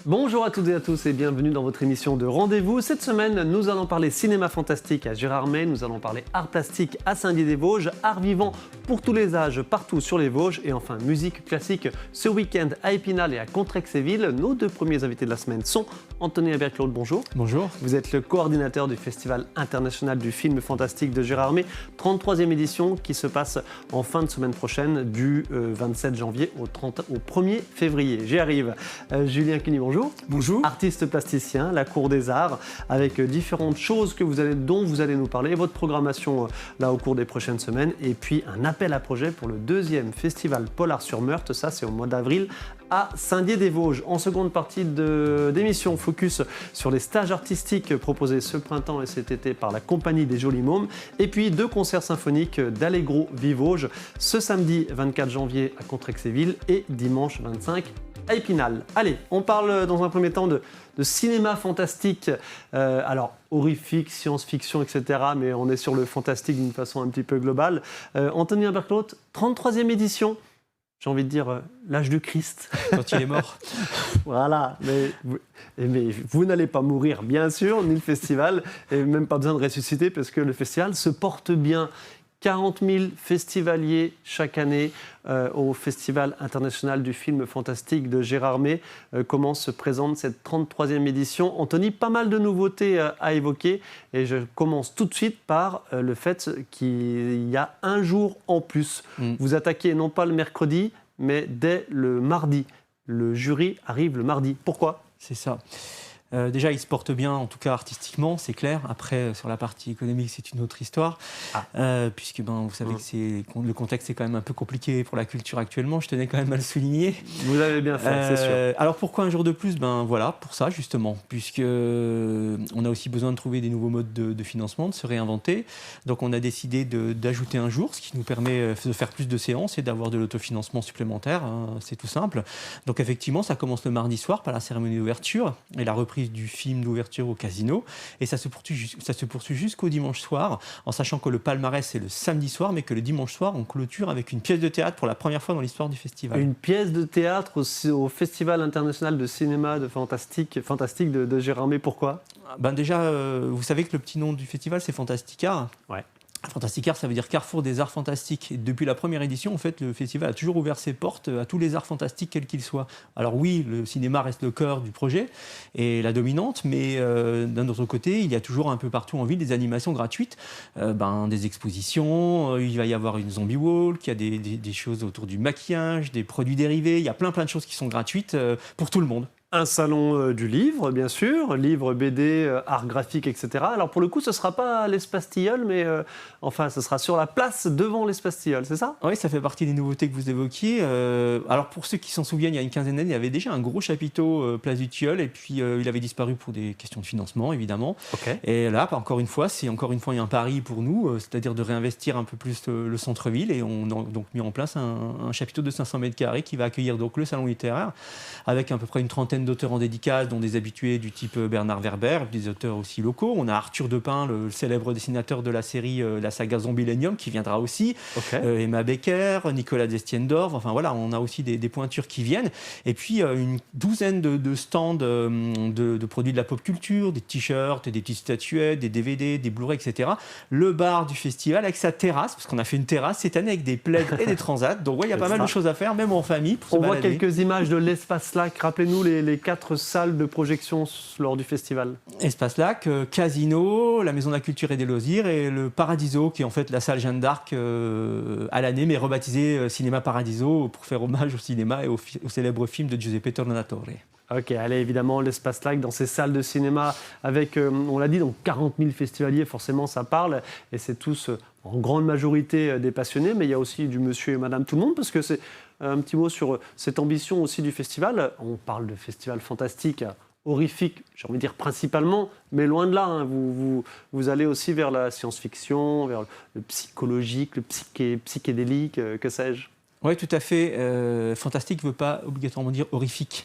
Bonjour à toutes et à tous et bienvenue dans votre émission de Rendez-vous. Cette semaine, nous allons parler cinéma fantastique à Gérardmer, nous allons parler art plastique à Saint-Dié-des-Vosges, art vivant pour tous les âges partout sur les Vosges et enfin musique classique ce week-end à Épinal et à Contrexéville. Nos deux premiers invités de la semaine sont Anthony Albert-Claude, bonjour. Bonjour. Vous êtes le coordinateur du Festival international du film fantastique de Gérardmer, 33e édition qui se passe en fin de semaine prochaine du 27 janvier au 1er février. J'y arrive. Julien Cuny, bonjour. Bonjour. Artiste plasticien, la Cour des Arts, avec différentes choses dont vous allez nous parler, votre programmation là au cours des prochaines semaines, et puis un appel à projet pour le deuxième festival Polar sur Meurthe, ça c'est au mois d'avril à Saint-Dié-des-Vosges. En seconde partie d'émission, focus sur les stages artistiques proposés ce printemps et cet été par la Compagnie des Jolis Mômes, et puis deux concerts symphoniques d'Allegro Vivauge, ce samedi 24 janvier à Contrexéville et dimanche 25 à Épinal. Allez, on parle dans un premier temps de cinéma fantastique, alors horrifique, science-fiction, etc. Mais on est sur le fantastique d'une façon un petit peu globale. Anthony Albert-Claude, 33e édition, j'ai envie de dire l'âge du Christ. Quand il est mort. Voilà, mais vous n'allez pas mourir, bien sûr, ni le festival, et même pas besoin de ressusciter parce que le festival se porte bien. 40 000 festivaliers chaque année au Festival international du film fantastique de Gérardmer. Comment se présente cette 33e édition? Anthony, pas mal de nouveautés à évoquer et je commence tout de suite par le fait qu'il y a un jour en plus. Vous attaquez non pas le mercredi, mais dès le mardi. Le jury arrive le mardi. Pourquoi? C'est ça. Déjà, il se porte bien, en tout cas artistiquement, c'est clair. Après, sur la partie économique, c'est une autre histoire. Puisque vous savez que le contexte est quand même un peu compliqué pour la culture actuellement. Je tenais quand même à le souligner. Vous avez bien fait, c'est sûr. Alors pourquoi un jour de plus? Voilà, pour ça justement. Puisque on a aussi besoin de trouver des nouveaux modes de financement, de se réinventer. Donc on a décidé d'ajouter un jour, ce qui nous permet de faire plus de séances et d'avoir de l'autofinancement supplémentaire. C'est tout simple. Donc effectivement, ça commence le mardi soir par la cérémonie d'ouverture et la reprise du film d'ouverture au Casino, et ça se poursuit jusqu'au dimanche soir, en sachant que le palmarès c'est le samedi soir, mais que le dimanche soir on clôture avec une pièce de théâtre pour la première fois dans l'histoire du festival. Une pièce de théâtre au Festival international de cinéma de fantastique de Gérardmer. Pourquoi? Déjà, vous savez que le petit nom du festival c'est Fantastica. Ouais. Fantastica, ça veut dire Carrefour des arts fantastiques. Et depuis la première édition, en fait, le festival a toujours ouvert ses portes à tous les arts fantastiques, quels qu'ils soient. Alors oui, le cinéma reste le cœur du projet et la dominante, mais d'un autre côté, il y a toujours un peu partout en ville des animations gratuites, des expositions, il va y avoir une zombie walk, il y a des choses autour du maquillage, des produits dérivés, il y a plein de choses qui sont gratuites pour tout le monde. Un salon du livre, bien sûr, livre, BD, art graphique, etc. Alors pour le coup, ce ne sera pas l'Espace Tilleul, mais ce sera sur la place devant l'Espace Tilleul, c'est ça? Oui, ça fait partie des nouveautés que vous évoquiez. Alors pour ceux qui s'en souviennent, il y a une quinzaine d'années, il y avait déjà un gros chapiteau place du Tilleul, et puis il avait disparu pour des questions de financement, évidemment. Okay. Et là, encore une fois, un pari pour nous, c'est-à-dire de réinvestir un peu plus le centre-ville, et on a donc mis en place un chapiteau de 500 mètres carrés qui va accueillir donc le salon littéraire, avec à peu près une trentaine d'auteurs en dédicace, dont des habitués du type Bernard Werber, des auteurs aussi locaux. On a Arthur Depin, le célèbre dessinateur de la série La Saga Zombilenium, qui viendra aussi. Okay. Emma Becker, Nicolas Destiendorf. Enfin voilà, on a aussi des pointures qui viennent. Et puis une douzaine de stands de produits de la pop culture, des t-shirts, des petites statuettes, des DVD, des Blu-ray, etc. Le bar du festival avec sa terrasse, parce qu'on a fait une terrasse cette année avec des plaids et des transats. Donc il y a pas mal de choses à faire, même en famille. On voit quelques images de l'Espace Lac. Rappelez-nous les 4 salles de projection lors du festival. Espace Lac, Casino, la Maison de la Culture et des Loisirs et le Paradiso, qui est en fait la salle Jeanne d'Arc à l'année, mais rebaptisée Cinéma Paradiso pour faire hommage au cinéma et au célèbre film de Giuseppe Tornatore. Ok, allez, évidemment, l'Espace Lac dans ces salles de cinéma avec, on l'a dit, donc 40 000 festivaliers, forcément ça parle, et c'est tous en grande majorité des passionnés, mais il y a aussi du monsieur et madame tout le monde, parce que c'est un petit mot sur cette ambition aussi du festival. On parle de festival fantastique, horrifique, j'ai envie de dire principalement, mais loin de là, hein, vous allez aussi vers la science-fiction, vers le psychologique, le psychédélique, que sais-je. Oui, tout à fait. Fantastique ne veut pas obligatoirement dire horrifique.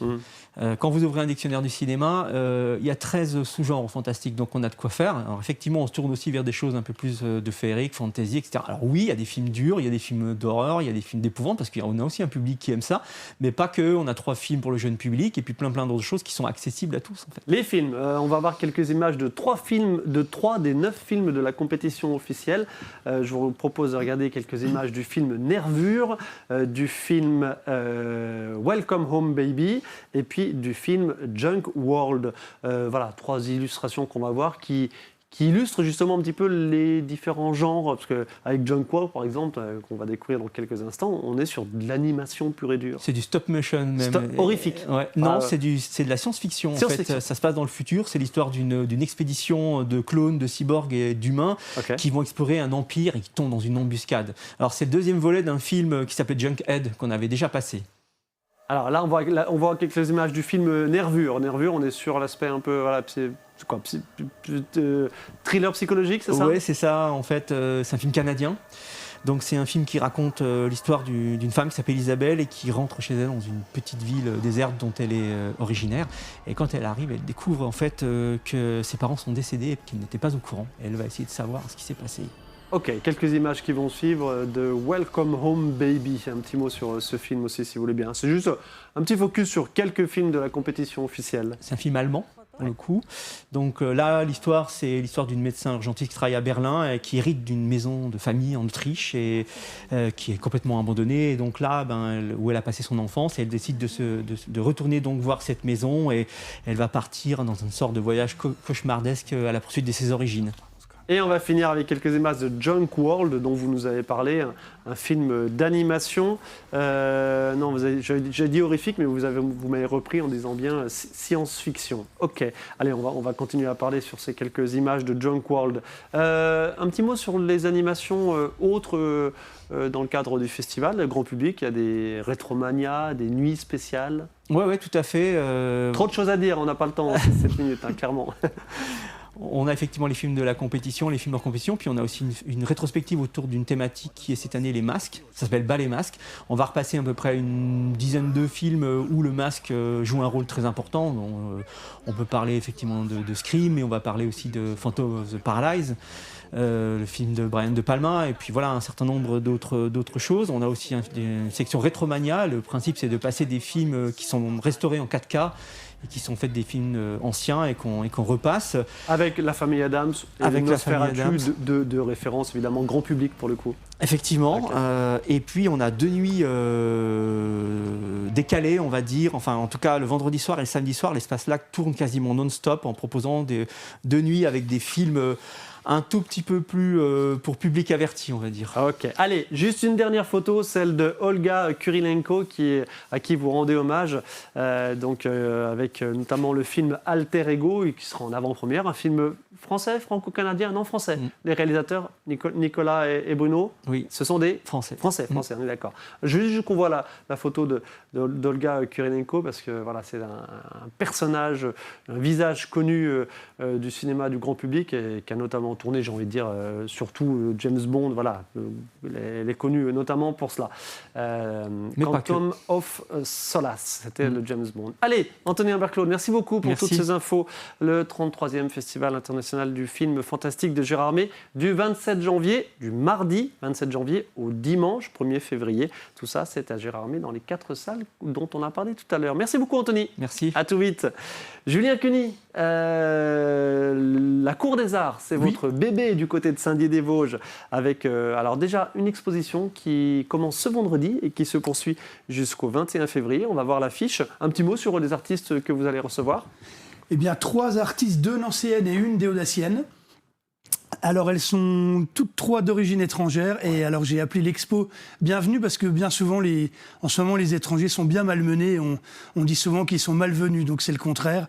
Quand vous ouvrez un dictionnaire du cinéma, il y a 13 sous-genres en fantastique, donc on a de quoi faire. Alors effectivement, on se tourne aussi vers des choses un peu plus de féerique, fantasy, etc. Alors oui, il y a des films durs, il y a des films d'horreur, il y a des films d'épouvante, parce qu'on a aussi un public qui aime ça, mais pas que. On a 3 films pour le jeune public, et puis plein d'autres choses qui sont accessibles à tous, en fait. Les films, on va voir quelques images de 3 des 9 films de la compétition officielle. Je vous propose de regarder quelques images du film Nervure, du film Welcome Home Baby, et puis du film Junk World. Voilà, 3 illustrations qu'on va voir qui illustrent justement un petit peu les différents genres, parce qu'avec Junk World, par exemple, qu'on va découvrir dans quelques instants, on est sur de l'animation pure et dure. C'est du stop motion même. Horrifique. Ouais. Non, c'est de la science-fiction. En fait. Ça se passe dans le futur, c'est l'histoire d'une expédition de clones, de cyborgs et d'humains qui vont explorer un empire et qui tombent dans une embuscade. Alors c'est le 2e volet d'un film qui s'appelait Junkhead, qu'on avait déjà passé. Alors là, on voit quelques images du film Nervure. Nervure, on est sur l'aspect un peu thriller psychologique, c'est ça ? Oui, c'est ça. En fait, c'est un film canadien. Donc c'est un film qui raconte l'histoire d'une femme qui s'appelle Isabelle et qui rentre chez elle dans une petite ville déserte dont elle est originaire. Et quand elle arrive, elle découvre en fait que ses parents sont décédés et qu'ils n'étaient pas au courant. Elle va essayer de savoir ce qui s'est passé. Ok, quelques images qui vont suivre de Welcome Home Baby. Un petit mot sur ce film aussi, si vous voulez bien. C'est juste un petit focus sur quelques films de la compétition officielle. C'est un film allemand, pour le coup. Donc là, l'histoire, c'est l'histoire d'une médecin urgentiste qui travaille à Berlin et qui hérite d'une maison de famille en Autriche et qui est complètement abandonnée. Et donc là, où elle a passé son enfance, et elle décide de retourner donc voir cette maison et elle va partir dans une sorte de voyage cauchemardesque à la poursuite de ses origines. Et on va finir avec quelques images de Junk World, dont vous nous avez parlé, un film d'animation. Non, j'ai dit horrifique, mais vous m'avez repris en disant bien science-fiction. Ok, allez, on va continuer à parler sur ces quelques images de Junk World. Un petit mot sur les animations autres dans le cadre du festival, le grand public. Il y a des rétromanias, des nuits spéciales. Oui, tout à fait. Trop de choses à dire, on n'a pas le temps, 7 minutes, clairement. On a effectivement les films de la compétition, les films hors compétition, puis on a aussi une rétrospective autour d'une thématique qui est cette année les masques. Ça s'appelle Bas les masques. On va repasser à peu près une dizaine de films où le masque joue un rôle très important. On peut parler effectivement de Scream, mais on va parler aussi de Phantom of the Paradise, le film de Brian De Palma, et puis voilà un certain nombre d'autres choses. On a aussi une section Rétromania. Le principe, c'est de passer des films qui sont restaurés en 4K et qui sont faits des films anciens et qu'on repasse. Avec La Famille Adams et avec Nosferatu de référence, évidemment, grand public pour le coup. Effectivement. Et puis on a 2 nuits décalées, on va dire. Enfin, en tout cas, le vendredi soir et le samedi soir, l'Espace Lac tourne quasiment non-stop en proposant 2 nuits avec des films un tout petit peu plus pour public averti, on va dire. Ok. Allez, juste une dernière photo, celle de Olga Kurilenko, à qui vous rendez hommage, avec notamment le film Alter Ego, qui sera en avant-première, un film français, franco-canadien, non français. Les réalisateurs, Nicolas et Bruno, oui. Ce sont des Français, on est d'accord. Juste qu'on voit la photo d'Olga Kurilenko, parce que voilà, c'est un personnage, un visage connu du cinéma du grand public, et qui a notamment tourné, j'ai envie de dire, surtout James Bond, voilà, elle est connue notamment pour cela. Quantum of Solace, c'était le James Bond. Allez, Anthony Humbert-Claude, merci beaucoup pour toutes ces infos. Le 33e Festival international du film fantastique de Gérard May, du mardi 27 janvier au dimanche 1er février. Tout ça, c'est à Gérard May dans les 4 salles dont on a parlé tout à l'heure. Merci beaucoup, Anthony. Merci. À tout vite. Julien Cuny, la Cour des Arts, c'est votre bébé du côté de Saint-Dié-des-Vosges, avec alors déjà une exposition qui commence ce vendredi et qui se poursuit jusqu'au 21 février. On va voir l'affiche. Un petit mot sur les artistes que vous allez recevoir. Eh bien, 3 artistes, 2 nancéennes et 1 déodacienne. Alors, elles sont toutes 3 d'origine étrangère. Et alors, j'ai appelé l'expo Bienvenue parce que bien souvent, en ce moment, les étrangers sont bien malmenés. On dit souvent qu'ils sont malvenus, donc c'est le contraire.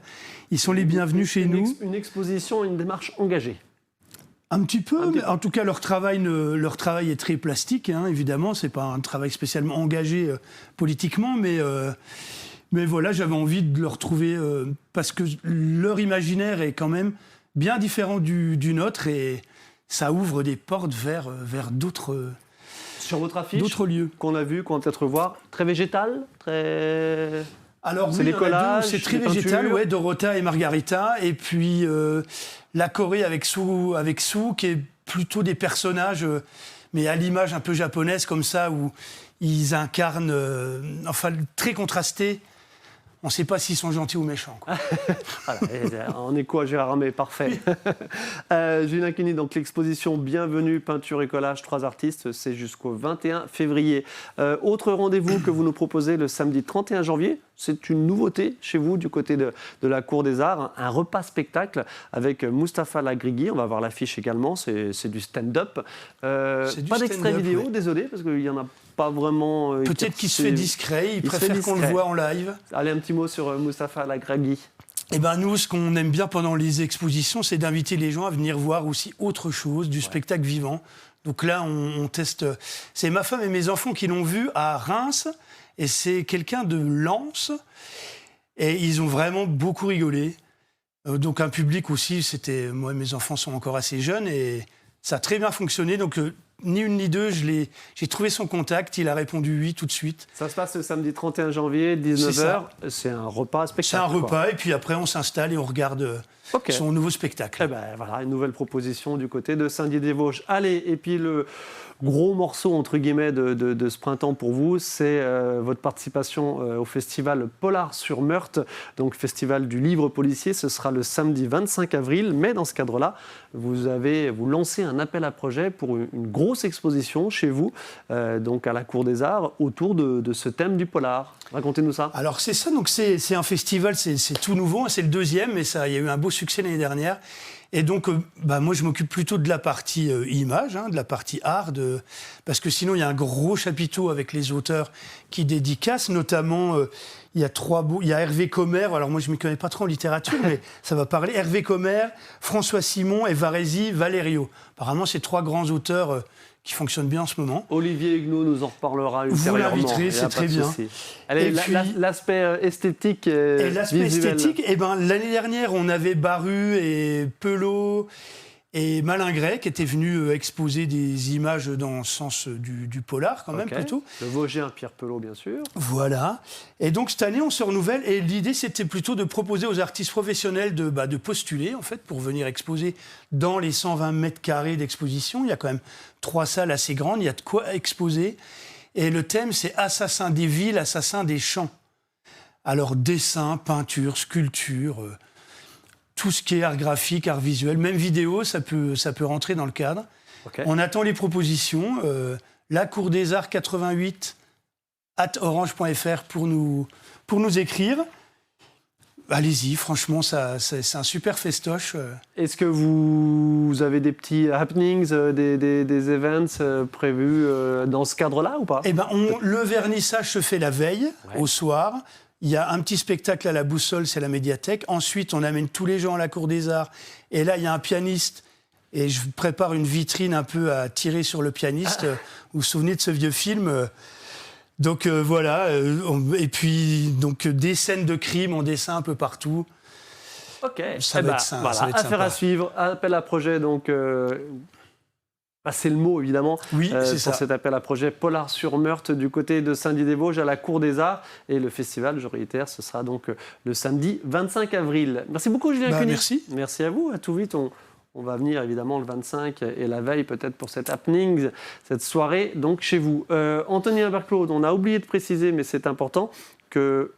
Ils sont les bienvenus chez nous. Une exposition, une démarche engagée. Un petit peu, mais en tout cas, leur travail est très plastique, hein, évidemment. C'est pas un travail spécialement engagé politiquement, mais voilà, j'avais envie de le retrouver parce que leur imaginaire est quand même bien différent du nôtre et ça ouvre des portes vers d'autres Sur votre affiche, d'autres lieux. qu'on a vu, qu'on va peut-être voir, très végétal, très... Alors c'est oui, des il y en a collages, deux, c'est très des végétal, peintures. ouais, Dorota et Margarita, et puis la Corée avec Sue, qui est plutôt des personnages, mais à l'image un peu japonaise comme ça, où ils incarnent, enfin très contrastés. On ne sait pas s'ils sont gentils ou méchants, quoi. Voilà, en écho à Gérard Armé, parfait. Julien Cuny, donc l'exposition Bienvenue, peinture et collage, 3 artistes, c'est jusqu'au 21 février. Autre rendez-vous que vous nous proposez le samedi 31 janvier, c'est une nouveauté chez vous du côté de la Cour des Arts, un repas spectacle avec Mustapha Lagrigui, on va voir l'affiche également, c'est du stand-up. Pas d'extrait vidéo, ouais. Désolé, parce qu'il n'y en a pas vraiment... Peut-être qu'il se fait discret, il préfère qu'on le voit en live. Allez, un petit mot sur Mustapha Lagrigui. Eh ben nous, ce qu'on aime bien pendant les expositions, c'est d'inviter les gens à venir voir aussi autre chose, du spectacle vivant. Donc là, on teste... C'est ma femme et mes enfants qui l'ont vu à Reims, et c'est quelqu'un de Lens, et ils ont vraiment beaucoup rigolé. Donc un public aussi, moi et mes enfants sont encore assez jeunes, et ça a très bien fonctionné. Donc ni une ni deux, j'ai trouvé son contact, il a répondu oui tout de suite. Ça se passe le samedi 31 janvier, 19h. C'est un repas spectacle. C'est un repas, et puis après on s'installe et on regarde son nouveau spectacle. Eh ben, voilà, une nouvelle proposition du côté de Saint-Dié-des-Vosges. Allez, et puis le gros morceau, entre guillemets, de ce printemps pour vous, c'est votre participation au festival Polar sur Meurthe, donc festival du livre policier. Ce sera le samedi 25 avril, mais dans ce cadre-là, vous lancez un appel à projet pour une grosse exposition chez vous, donc à la Cour des Arts, autour de ce thème du polar. Racontez-nous ça. Alors c'est ça, donc c'est un festival, c'est tout nouveau, c'est le deuxième, mais il y a eu un beau succès l'année dernière. Et donc, moi, je m'occupe plutôt de la partie image, de la partie art, parce que sinon, il y a un gros chapiteau avec les auteurs qui dédicacent, notamment, il y a Hervé Commère, alors moi, je ne m'y connais pas trop en littérature, mais ça va parler, Hervé Commère, François Simon et Varese Valerio. Apparemment, c'est 3 grands auteurs qui fonctionnent bien en ce moment. Olivier Huguenot nous en reparlera ultérieurement. Vous l'inviterez, c'est très bien. Allez, l'aspect esthétique et l'aspect visuel. esthétique, l'année dernière, on avait Baru et Pelot et Malingret qui étaient venus exposer des images dans le sens du polar, quand même, plutôt. Le Vosgien Pierre Pelot, bien sûr. Voilà. Et donc, cette année, on se renouvelle. Et l'idée, c'était plutôt de proposer aux artistes professionnels de postuler, en fait, pour venir exposer dans les 120 mètres carrés d'exposition. Il y a quand même 3 salles assez grandes. Il y a de quoi exposer. Et le thème, c'est Assassins des villes, assassins des champs. Alors, dessin, peinture, sculpture... tout ce qui est art graphique, art visuel, même vidéo, ça peut rentrer dans le cadre. Okay. On attend les propositions. La Cour des Arts 88 @orange.fr pour nous écrire. Allez-y, franchement, c'est un super festoche. Est-ce que vous avez des petits happenings, des events prévus dans ce cadre-là ou pas ? Le vernissage se fait la veille, au soir. Il y a un petit spectacle à la Boussole, c'est la médiathèque. Ensuite, on amène tous les gens à la Cour des Arts. Et là, il y a un pianiste. Et je prépare une vitrine un peu à tirer sur le pianiste. Vous vous souvenez de ce vieux film ? Donc voilà. Et puis, donc, des scènes de crime en dessin un peu partout. OK. Ça va être sympa. Affaire à suivre. Appel à projet, donc... c'est le mot, évidemment, oui, c'est pour cet appel à projet Polar sur Meurthe du côté de Saint-Dié-des-Vosges à la Cour des Arts. Et le festival, je réitère, ce sera donc le samedi 25 avril. Merci beaucoup, Julien Cuny. Merci. Merci à vous. À tout vite. On va venir, évidemment, le 25 et la veille, peut-être, pour cette happening, cette soirée, donc, chez vous. Anthony Imbert-Claude, on a oublié de préciser, mais c'est important, que...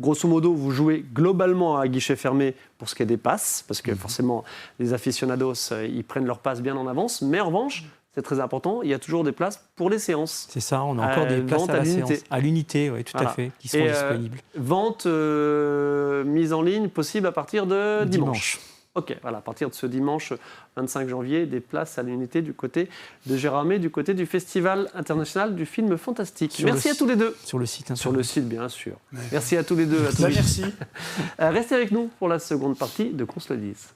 Grosso modo, vous jouez globalement à guichet fermé pour ce qui est des passes, parce que forcément, les aficionados, ils prennent leurs passes bien en avance. Mais en revanche, c'est très important, il y a toujours des places pour les séances. C'est ça, on a encore des places à la séance. À l'unité, oui, tout à fait, qui sont disponibles. Vente mise en ligne possible à partir de dimanche. OK, voilà, à partir de ce dimanche 25 janvier, des places à l'unité du côté de Gérard Armé, du côté du Festival international du film fantastique. Merci à tous les deux. Sur le site internet. Sur le site, bien sûr. Merci à tous les deux. Merci. Restez avec nous pour la seconde partie de Qu'on se le dise.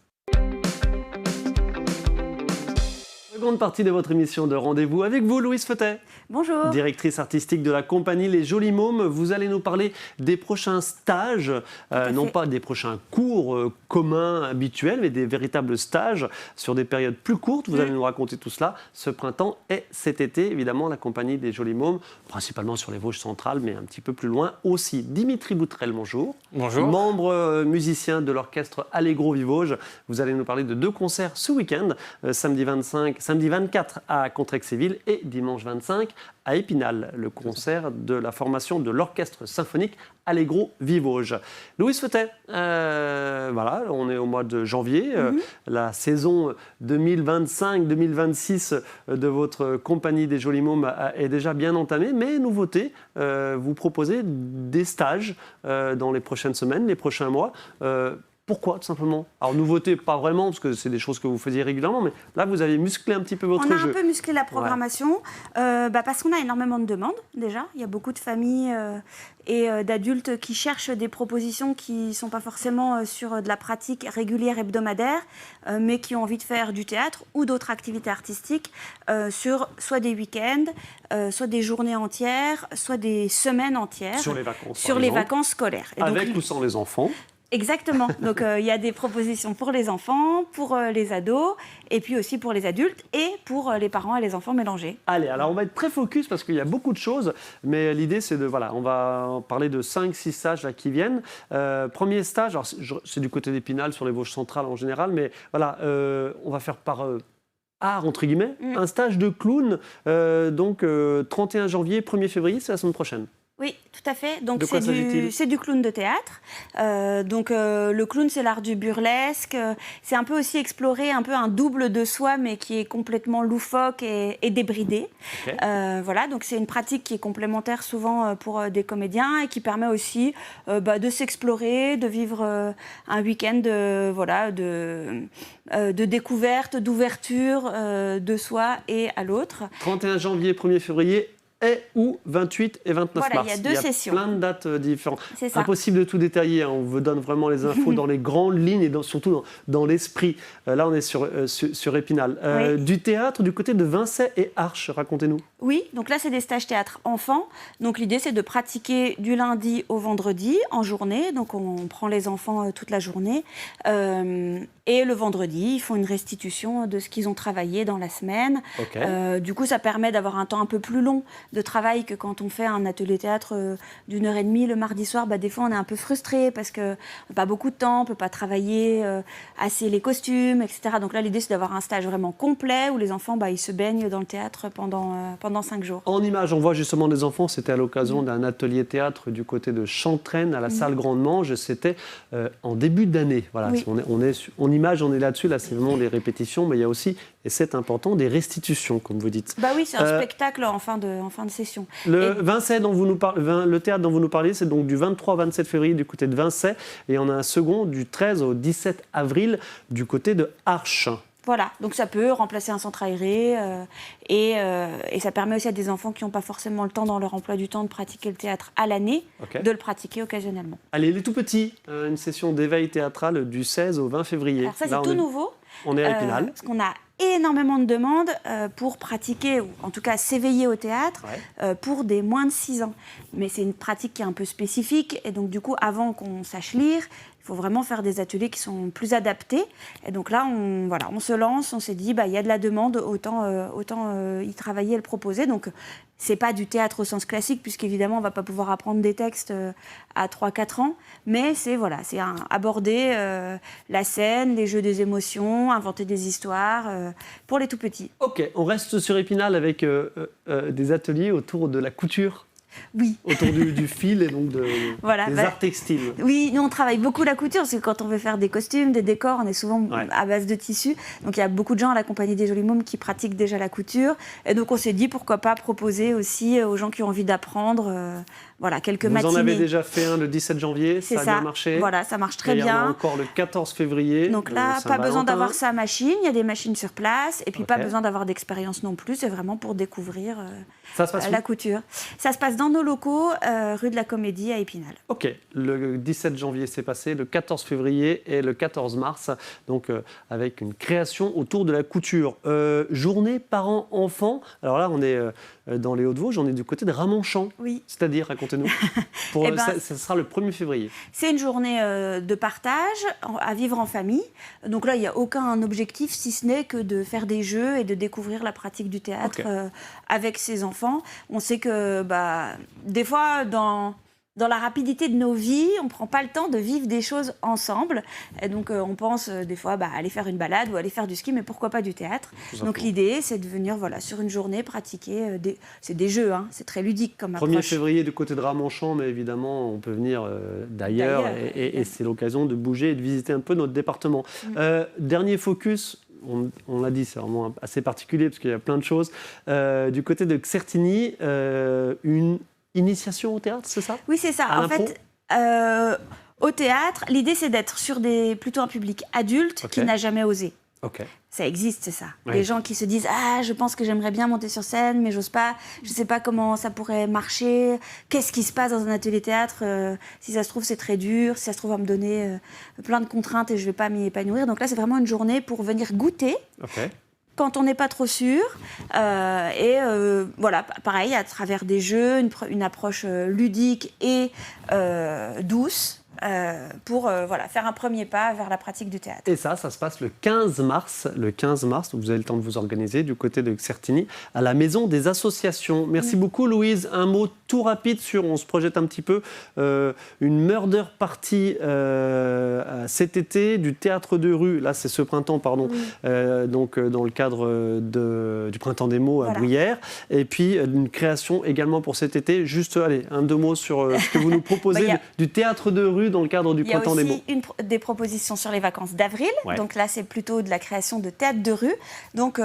Seconde partie de votre émission de Rendez-vous avec vous, Louise Feutet. Bonjour. Directrice artistique de la compagnie Les Jolis Mômes. Vous allez nous parler des prochains stages, non pas des prochains cours communs, habituels, mais des véritables stages sur des périodes plus courtes. Vous allez nous raconter tout cela ce printemps et cet été. Évidemment, la compagnie des Jolis Mômes, principalement sur les Vosges centrales, mais un petit peu plus loin aussi. Dimitri Boutrel, bonjour. Bonjour. Membre musicien de l'orchestre Allegro Vivoge. Vous allez nous parler de 2 concerts ce week-end, samedi 24 à Contrexéville et dimanche 25 à Épinal, le concert de la formation de l'orchestre symphonique Allegro Vivoge. Louise Feutet, voilà, on est au mois de janvier, la saison 2025-2026 de votre compagnie des Jolis Mômes est déjà bien entamée, mais nouveauté, vous proposez des stages dans les prochaines semaines, les prochains mois. Pourquoi, tout simplement? Alors, nouveauté, pas vraiment, parce que c'est des choses que vous faisiez régulièrement, mais là, vous avez musclé un petit peu votre jeu. On a un peu musclé la programmation, parce qu'on a énormément de demandes, déjà. Il y a beaucoup de familles et d'adultes qui cherchent des propositions qui ne sont pas forcément sur de la pratique régulière hebdomadaire, mais qui ont envie de faire du théâtre ou d'autres activités artistiques sur soit des week-ends, soit des journées entières, soit des semaines entières. Sur les vacances, sur les vacances scolaires. Et avec donc, ou sans les enfants? Exactement. Donc, il y a des propositions pour les enfants, pour les ados, et puis aussi pour les adultes et pour les parents et les enfants mélangés. Allez, alors on va être très focus parce qu'il y a beaucoup de choses, mais l'idée c'est de, voilà, on va parler de 5-6 stages là, qui viennent. Premier stage, alors c'est du côté d'Épinal, sur les Vosges centrales en général, mais voilà, on va faire par art, entre guillemets, un stage de clown, donc 31 janvier, 1er février, c'est la semaine prochaine. Oui, tout à fait. Donc de quoi s'agit-il ? c'est du clown de théâtre. Le clown, c'est l'art du burlesque. C'est un peu aussi explorer un peu un double de soi, mais qui est complètement loufoque et débridé. Okay. Voilà, donc c'est une pratique qui est complémentaire souvent pour des comédiens et qui permet aussi de s'explorer, de vivre un week-end de découverte, d'ouverture de soi et à l'autre. 31 janvier, 1er février. Et ou 28 et 29 mars. Voilà, il y a 2 sessions. Plein de dates différentes. C'est ça. Impossible de tout détailler. On vous donne vraiment les infos dans les grandes lignes et surtout dans l'esprit. Là, on est sur Épinal. Oui. Du théâtre du côté de Vincey et Arches, racontez-nous. Oui, donc là, c'est des stages théâtre enfants. Donc l'idée, c'est de pratiquer du lundi au vendredi en journée. Donc on prend les enfants toute la journée. Et le vendredi, ils font une restitution de ce qu'ils ont travaillé dans la semaine. Okay. Du coup, ça permet d'avoir un temps un peu plus long de travail que quand on fait un atelier théâtre d'une heure et demie le mardi soir. Des fois, on est un peu frustré parce qu'on n'a pas beaucoup de temps, on ne peut pas travailler assez les costumes, etc. Donc là, l'idée, c'est d'avoir un stage vraiment complet où les enfants, ils se baignent dans le théâtre pendant 5 jours. En image, on voit justement des enfants. C'était à l'occasion d'un atelier théâtre du côté de Chantraine, à la salle Grande Mange. C'était en début d'année. Voilà, oui. En image, on est là-dessus. Là, c'est vraiment des répétitions, mais il y a aussi, et c'est important, des restitutions, comme vous dites. Oui, c'est un spectacle en fin de session. Vincey, le théâtre dont vous nous parlez, c'est donc du 23 au 27 février du côté de Vincey. Et on a un second du 13 au 17 avril du côté de Arches. Voilà, donc ça peut remplacer un centre aéré et ça permet aussi à des enfants qui n'ont pas forcément le temps dans leur emploi du temps de pratiquer le théâtre à l'année, de le pratiquer occasionnellement. Allez, les tout petits, une session d'éveil théâtral du 16 au 20 février. Alors ça, c'est tout nouveau. On est à Épinal. Parce qu'on a énormément de demandes pour pratiquer, ou en tout cas s'éveiller au théâtre, pour des moins de 6 ans. Mais c'est une pratique qui est un peu spécifique, et donc du coup, avant qu'on sache lire, il faut vraiment faire des ateliers qui sont plus adaptés. Et donc là, on se lance, on s'est dit, il y a de la demande, autant y travailler et le proposer. Donc, c'est pas du théâtre au sens classique, puisqu'évidemment, on va pas pouvoir apprendre des textes à 3-4 ans. Mais c'est aborder la scène, les jeux des émotions, inventer des histoires pour les tout-petits. Ok, on reste sur Épinal avec des ateliers autour de la couture. Oui. Autour du fil et donc des arts textiles. Oui, nous on travaille beaucoup la couture, parce que quand on veut faire des costumes, des décors, on est souvent à base de tissus. Donc il y a beaucoup de gens à la compagnie des Jolis Mômes qui pratiquent déjà la couture. Et donc on s'est dit pourquoi pas proposer aussi aux gens qui ont envie d'apprendre quelques matinées. Vous en avez déjà fait un le 17 janvier, ça a bien marché. Voilà, ça marche très bien. Il y en a encore le 14 février. Donc là, pas besoin d'avoir sa machine, il y a des machines sur place. Et puis pas besoin d'avoir d'expérience non plus, c'est vraiment pour découvrir Ça se passe où ? la couture. Ça se passe dans nos locaux, rue de la Comédie à Épinal. Ok, le 17 janvier c'est passé, le 14 février et le 14 mars, donc avec une création autour de la couture. Journée parents-enfants, alors là on est dans les Hauts-de-Vosges, on est du côté de Ramonchamp. Oui. C'est-à-dire, racontez-nous, ça sera le 1er février. C'est une journée de partage, à vivre en famille. Donc là, il n'y a aucun objectif, si ce n'est que de faire des jeux et de découvrir la pratique du théâtre avec ses enfants. On sait que des fois, dans la rapidité de nos vies, on ne prend pas le temps de vivre des choses ensemble. Et donc, on pense des fois aller faire une balade ou aller faire du ski, mais pourquoi pas du théâtre. Donc, l'idée, c'est de venir sur une journée pratiquer. C'est des jeux, hein, c'est très ludique comme approche. 1er février du côté de Ramonchamp, mais évidemment, on peut venir d'ailleurs et c'est l'occasion de bouger et de visiter un peu notre département. Dernier focus. On l'a dit, c'est vraiment assez particulier parce qu'il y a plein de choses. Du côté de Certigny, une initiation au théâtre, c'est ça ? Oui, c'est ça. En fait, au théâtre, l'idée, c'est d'être sur plutôt un public adulte qui n'a jamais osé. Ça existe, c'est ça. Oui. Les gens qui se disent « Ah, je pense que j'aimerais bien monter sur scène, mais j'ose pas. Je ne sais pas comment ça pourrait marcher. Qu'est-ce qui se passe dans un atelier théâtre ? Si ça se trouve, c'est très dur. Si ça se trouve, on va me donner plein de contraintes et je ne vais pas m'y épanouir. » Donc là, c'est vraiment une journée pour venir goûter. Quand on n'est pas trop sûr, voilà, pareil, à travers des jeux, une approche ludique et douce, pour faire un premier pas vers la pratique du théâtre. Et ça se passe le 15 mars. Le 15 mars, vous avez le temps de vous organiser du côté de Certigny, à la Maison des Associations. Merci beaucoup, Louise. Un mot tout rapide on se projette un petit peu, une murder party cet été du théâtre de rue. Là, c'est ce printemps, pardon. Donc, dans le cadre du Printemps des mots à Bruyères. Et puis, une création également pour cet été. Juste, allez, deux mots sur ce que vous nous proposez du théâtre de rue dans le cadre du Printemps des mots. Il y a aussi des propositions sur les vacances d'avril. Donc là, c'est plutôt de la création de théâtre de rue. Donc,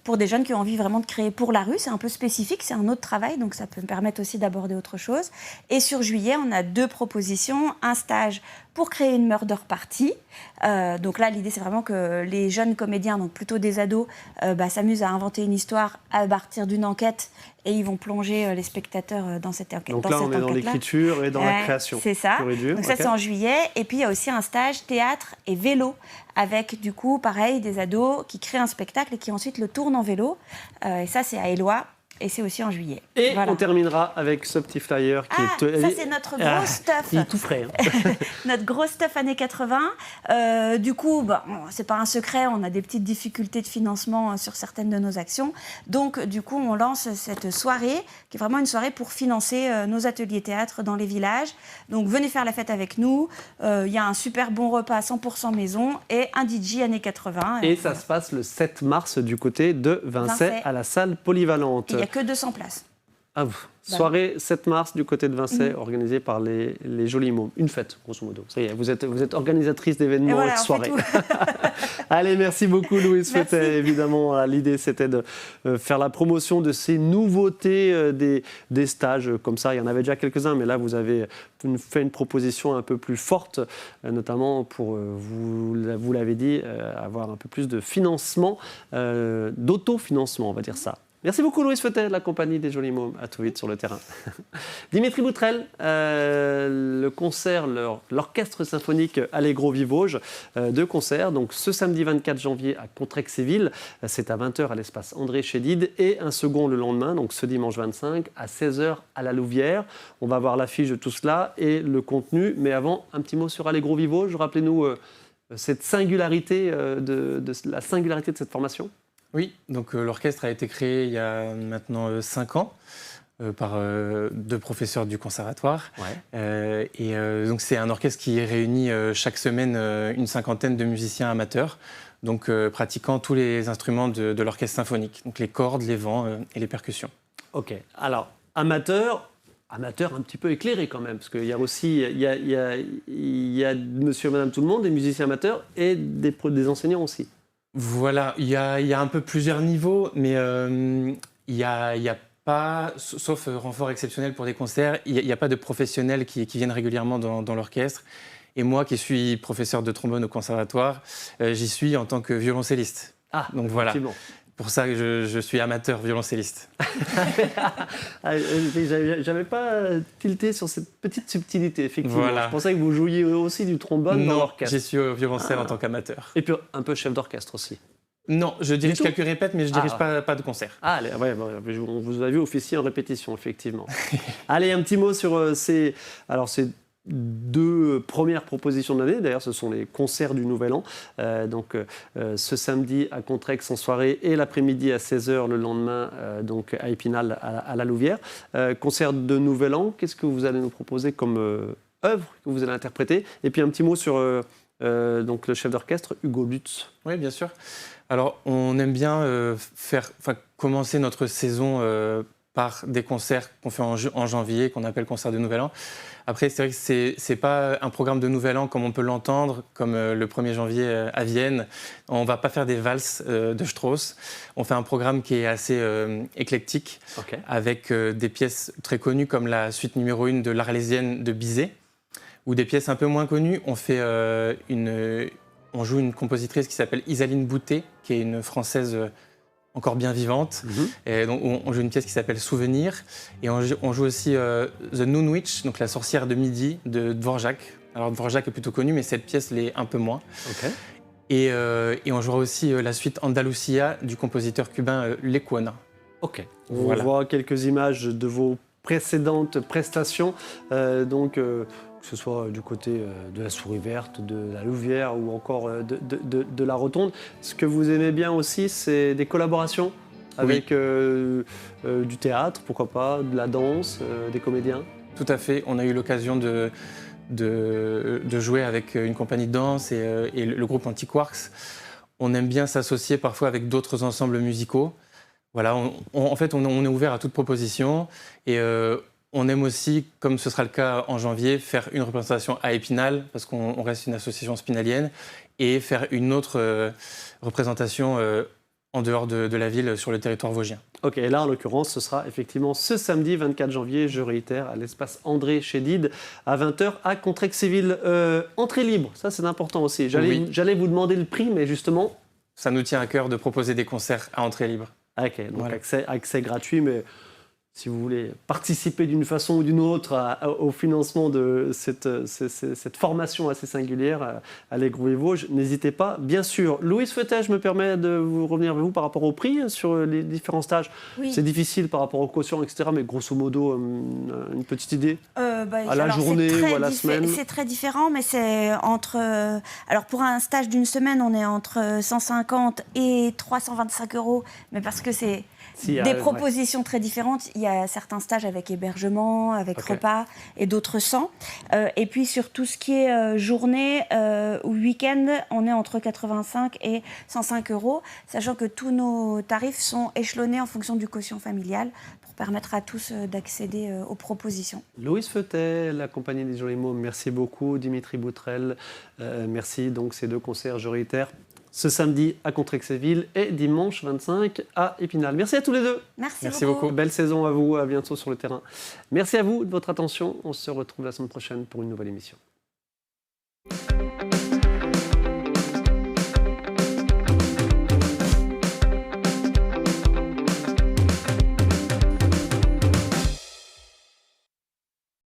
pour des jeunes qui ont envie vraiment de créer pour la rue, c'est un peu spécifique, c'est un autre travail. Donc, ça peut me permettre aussi d'aborder autre chose. Et sur juillet, on a 2 propositions. Un stage pour créer une murder party. Donc là, l'idée, c'est vraiment que les jeunes comédiens, donc plutôt des ados, s'amusent à inventer une histoire à partir d'une enquête et ils vont plonger les spectateurs dans cette enquête. Donc là, on est dans l'écriture et dans la création. C'est ça. Donc ça, c'est en juillet. Et puis, il y a aussi un stage théâtre et vélo avec, du coup, pareil, des ados qui créent un spectacle et qui ensuite le tournent en vélo. Et ça, c'est à Éloie. Et c'est aussi en juillet. Et on terminera avec ce petit flyer qui est... ça c'est notre gros stuff. Il est tout frais. Notre gros stuff années 80. Du coup, c'est pas un secret, on a des petites difficultés de financement sur certaines de nos actions. Donc, du coup, on lance cette soirée, qui est vraiment une soirée pour financer nos ateliers théâtre dans les villages. Donc, venez faire la fête avec nous. Il y a un super bon repas 100% maison et un DJ années 80. Et ça se passe le 7 mars du côté de Vincey à la salle polyvalente. Il n'y a que 200 places. Soirée 7 mars du côté de Vincey, organisée par les Jolis Mômes. Une fête, grosso modo. Ça y est, vous êtes organisatrice d'événements et de soirées. Allez, merci beaucoup, Louise Feutet. Évidemment, l'idée, c'était de faire la promotion de ces nouveautés, des stages comme ça. Il y en avait déjà quelques-uns, mais là, vous avez fait une proposition un peu plus forte, notamment pour, vous l'avez dit, avoir un peu plus de financement, d'autofinancement, on va dire ça. Merci beaucoup, Louise Feutet, de la compagnie des Jolis Mômes. À tout vite sur le terrain. Dimitri Boutrel, le concert, l'orchestre symphonique Allegro Viv-Vosges, 2 concerts. Donc, ce samedi 24 janvier à Contrexéville, c'est à 20h à l'espace André Chédid, et un second le lendemain, donc ce dimanche 25, à 16h à la Louvière. On va voir l'affiche de tout cela et le contenu. Mais avant, un petit mot sur Allegro Viv-Vosges. Rappelez-nous cette singularité, la singularité de cette formation. Oui, donc l'orchestre a été créé il y a maintenant 5 ans par 2 professeurs du conservatoire. Donc c'est un orchestre qui réunit chaque semaine une cinquantaine de musiciens amateurs, donc pratiquant tous les instruments de l'orchestre symphonique, donc les cordes, les vents et les percussions. Ok, alors amateur un petit peu éclairé quand même, parce qu'il y a aussi il y a monsieur et madame tout le monde, des musiciens amateurs et des enseignants aussi. Voilà, il y a un peu plusieurs niveaux, mais il y a pas, sauf renfort exceptionnel pour des concerts, il n'y a pas de professionnels qui viennent régulièrement dans l'orchestre. Et moi, qui suis professeur de trombone au conservatoire, j'y suis en tant que violoncelliste. Ah, donc voilà. pour ça que je suis amateur violoncelliste. J'avais pas tilté sur cette petite subtilité, effectivement. Voilà. Je pensais que vous jouiez aussi du trombone dans l'orchestre. J'y suis au violoncelle en tant qu'amateur. Et puis un peu chef d'orchestre aussi. Non, je dirige quelques répètes, mais je dirige ouais. pas de concert. Ah, allez, ouais, on vous a vu officier en répétition, effectivement. Allez, un petit mot sur ces deux premières propositions de l'année. D'ailleurs, ce sont les concerts du Nouvel An. Ce samedi à Contrex en soirée et l'après-midi à 16h le lendemain donc à Épinal à la Louvière. Concert de Nouvel An, qu'est-ce que vous allez nous proposer comme œuvre que vous allez interpréter? Et puis un petit mot sur donc le chef d'orchestre, Hugo Lutz. Oui, bien sûr. Alors, on aime bien commencer notre saison par des concerts qu'on fait en janvier, qu'on appelle concerts de Nouvel An. Après, c'est vrai que c'est pas un programme de Nouvel An comme on peut l'entendre, comme le 1er janvier à Vienne. On va pas faire des valses de Strauss. On fait un programme qui est assez éclectique, avec des pièces très connues comme la suite numéro 1 de l'Arlésienne de Bizet, ou des pièces un peu moins connues. On joue une compositrice qui s'appelle Isaline Boutet, qui est une Française encore bien vivante. Et donc, on joue une pièce qui s'appelle Souvenir. Et on joue aussi The Noon Witch, donc la sorcière de midi de Dvorak. Alors Dvorak est plutôt connu, mais cette pièce l'est un peu moins. Et on jouera aussi la suite Andalusia du compositeur cubain Lecuona. On voit quelques images de vos précédentes prestations. Que ce soit du côté de la Souris Verte, de la Louvière ou encore de la Rotonde. Ce que vous aimez bien aussi, c'est des collaborations avec du théâtre, pourquoi pas, de la danse, des comédiens. Tout à fait. On a eu l'occasion de jouer avec une compagnie de danse et le groupe Antiquarks. On aime bien s'associer parfois avec d'autres ensembles musicaux. Voilà, en fait, on est ouvert à toute proposition et on aime aussi, comme ce sera le cas en janvier, faire une représentation à Épinal, parce qu'on reste une association spinalienne, et faire une autre représentation en dehors de la ville, sur le territoire vosgien. Et là, en l'occurrence, ce sera effectivement ce samedi 24 janvier, je réitère, à l'espace André Chédid, à 20h, à Contrex-Séville. Entrée libre, ça c'est important aussi. J'allais vous demander le prix, mais justement... Ça nous tient à cœur de proposer des concerts à entrée libre. Donc accès gratuit, mais... Si vous voulez participer d'une façon ou d'une autre au financement de cette formation assez singulière à l'Aigrouet Vosges, n'hésitez pas, bien sûr. Louise Feutet, je me permets de vous revenir vers vous par rapport au prix sur les différents stages. Oui. C'est difficile par rapport aux cautions, etc., mais grosso modo, une petite idée à la journée ou à la semaine. C'est très différent, mais c'est entre... alors pour un stage d'une semaine, on est entre 150 et 325 €, mais parce que c'est... des propositions très différentes. Il y a certains stages avec hébergement, avec repas et d'autres sans. Et puis sur tout ce qui est journée ou week-end, on est entre 85 et 105 €, sachant que tous nos tarifs sont échelonnés en fonction du quotient familial pour permettre à tous d'accéder aux propositions. Louise Feutet, la compagnie des Jolis Mots, merci beaucoup. Dimitri Boutrel, merci. Donc ces deux concerts majoritaires. Ce samedi à Contrex-Séville et dimanche 25 à Épinal. Merci à tous les deux. Merci beaucoup. Belle saison à vous, à bientôt sur le terrain. Merci à vous de votre attention. On se retrouve la semaine prochaine pour une nouvelle émission.